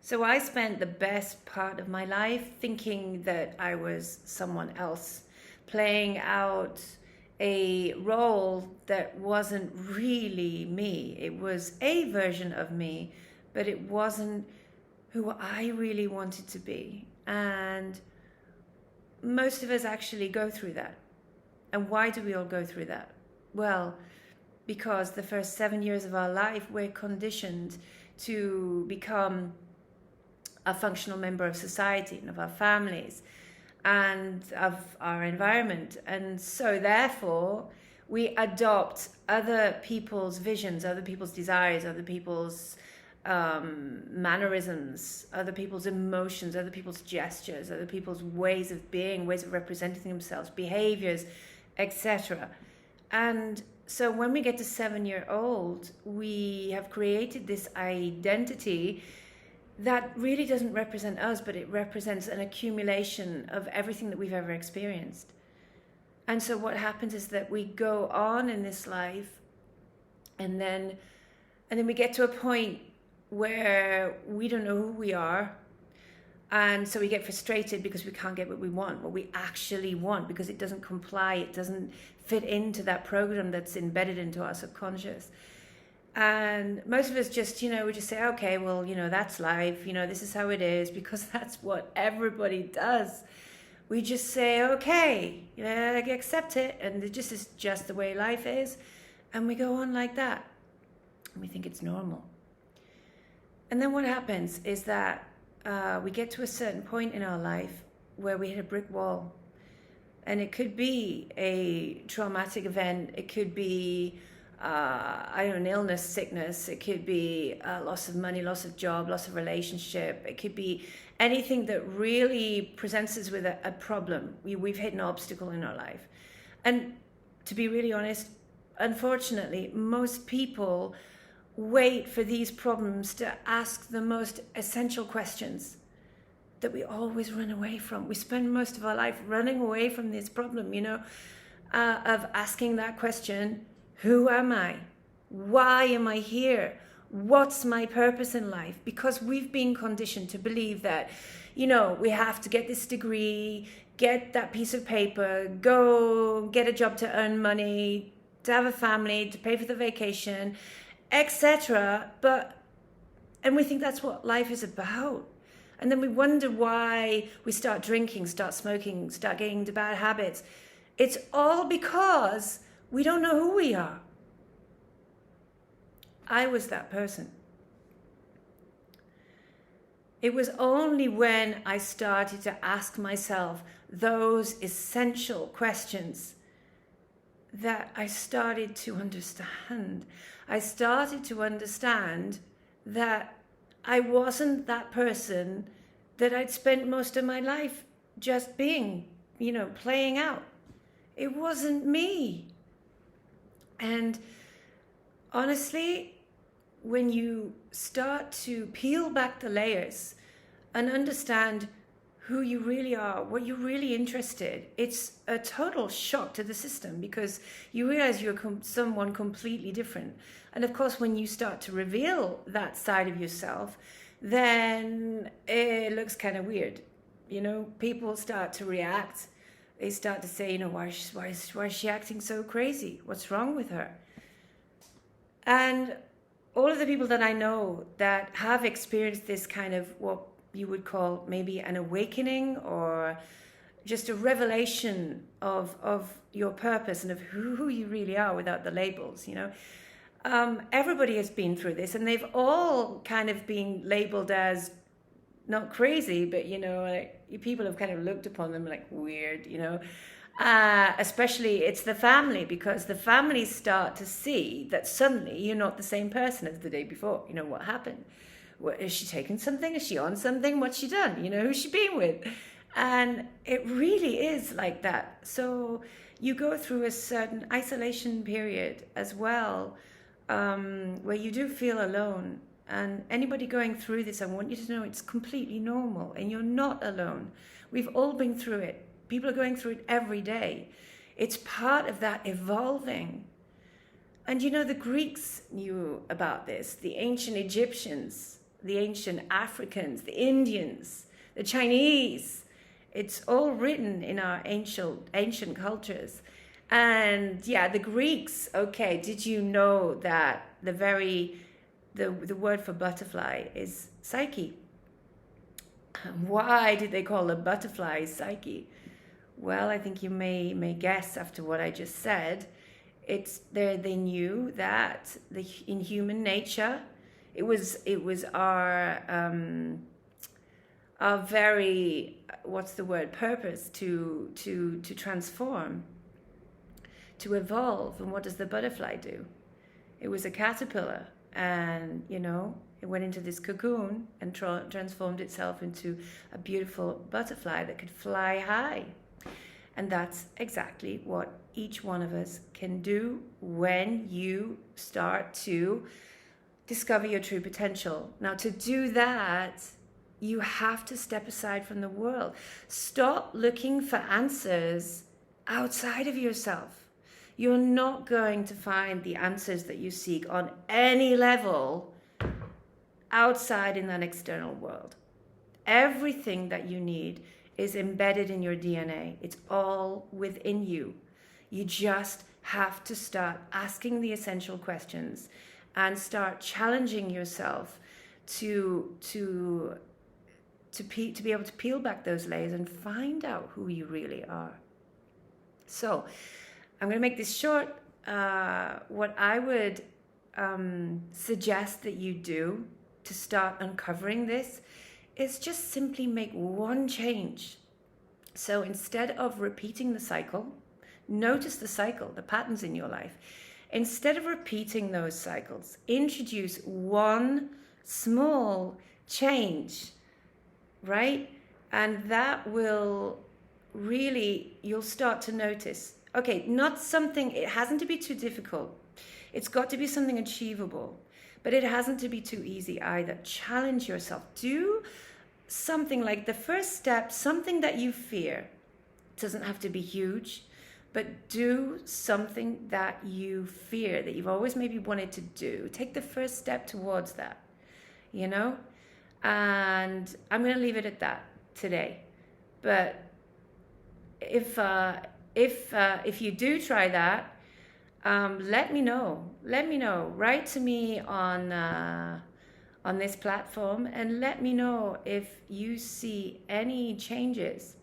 So I spent the best part of my life thinking that I was someone else, playing out a role that wasn't really me. It was a version of me, but it wasn't who I really wanted to be. And most of us actually go through that. And why do we all go through that? Well, because the first 7 years of our life, we're conditioned to become a functional member of society and of our families and of our environment. And so therefore, we adopt other people's visions, other people's desires, other people's mannerisms, other people's emotions, other people's gestures, other people's ways of being, ways of representing themselves, behaviors, etc. And so when we get to 7-year-old, we have created this identity that really doesn't represent us, but it represents an accumulation of everything that we've ever experienced. And so what happens is that we go on in this life, and then we get to a point where we don't know who we are. And so we get frustrated because we can't get what we want, what we actually want, because it doesn't comply, it doesn't fit into that program that's embedded into our subconscious. And most of us just, we just say, okay, well, that's life, this is how it is, because that's what everybody does. We just say, okay, accept it, and it just is just the way life is, and we go on like that, and we think it's normal. And then what happens is that we get to a certain point in our life where we hit a brick wall, and it could be a traumatic event, it could be an illness, sickness, it could be loss of money, loss of job, loss of relationship, it could be anything that really presents us with a problem. We've hit an obstacle in our life. And to be really honest, unfortunately, most people wait for these problems to ask the most essential questions that we always run away from. We spend most of our life running away from this problem, of asking that question: who am I? Why am I here? What's my purpose in life? Because we've been conditioned to believe that, we have to get this degree, get that piece of paper, go get a job to earn money, to have a family, to pay for the vacation, etc. And we think that's what life is about. And then we wonder why we start drinking, start smoking, start getting into bad habits. It's all because we don't know who we are. I was that person. It was only when I started to ask myself those essential questions that I started to understand. I started to understand that I wasn't that person that I'd spent most of my life just being, playing out. It wasn't me. And honestly, when you start to peel back the layers and understand who you really are, what you're really interested, it's a total shock to the system, because you realize you're someone completely different. And of course, when you start to reveal that side of yourself, then it looks kind of weird. People start to react. They start to say, why is she acting so crazy? What's wrong with her? And all of the people that I know that have experienced this kind of what you would call maybe an awakening, or just a revelation of your purpose and of who you really are without the labels, everybody has been through this, and they've all kind of been labeled as not crazy, but people have kind of looked upon them like weird, especially it's the family, because the families start to see that suddenly you're not the same person as the day before. What happened? Is she taking something? Is she on something? What's she done? Who's she been with? And it really is like that. So you go through a certain isolation period as well, where you do feel alone. And anybody going through this, I want you to know it's completely normal, and you're not alone. We've all been through it. People are going through it every day. It's part of that evolving. And the Greeks knew about this, the ancient Egyptians, the ancient Africans, the Indians, the Chinese. It's all written in our ancient cultures. And yeah, the Greeks, okay, did you know that the word for butterfly is psyche? Why did they call a butterfly psyche? Well, I think you may guess after what I just said. They knew that in human nature, it was our very, what's the word, purpose to transform, to evolve. And what does the butterfly do? It was a caterpillar, and it went into this cocoon and transformed itself into a beautiful butterfly that could fly high. And that's exactly what each one of us can do when you start to discover your true potential. Now, to do that, you have to step aside from the world. Stop looking for answers outside of yourself. You're not going to find the answers that you seek on any level outside in that external world. Everything that you need is embedded in your DNA. It's all within you. You just have to start asking the essential questions and start challenging yourself to be able to peel back those layers and find out who you really are. So I'm going to make this short. What I would suggest that you do to start uncovering this is just simply make one change. So instead of repeating the cycle, notice the cycle, the patterns in your life. Instead of repeating those cycles, introduce one small change, right? And that will really, you'll start to notice, okay, not something, it hasn't to be too difficult. It's got to be something achievable, but it hasn't to be too easy either. Challenge yourself. Do something like the first step, something that you fear. It doesn't have to be huge, but do something that you fear, that you've always maybe wanted to do. Take the first step towards that, And I'm going to leave it at that today. But if you do try that, let me know. Let me know. Write to me on this platform and let me know if you see any changes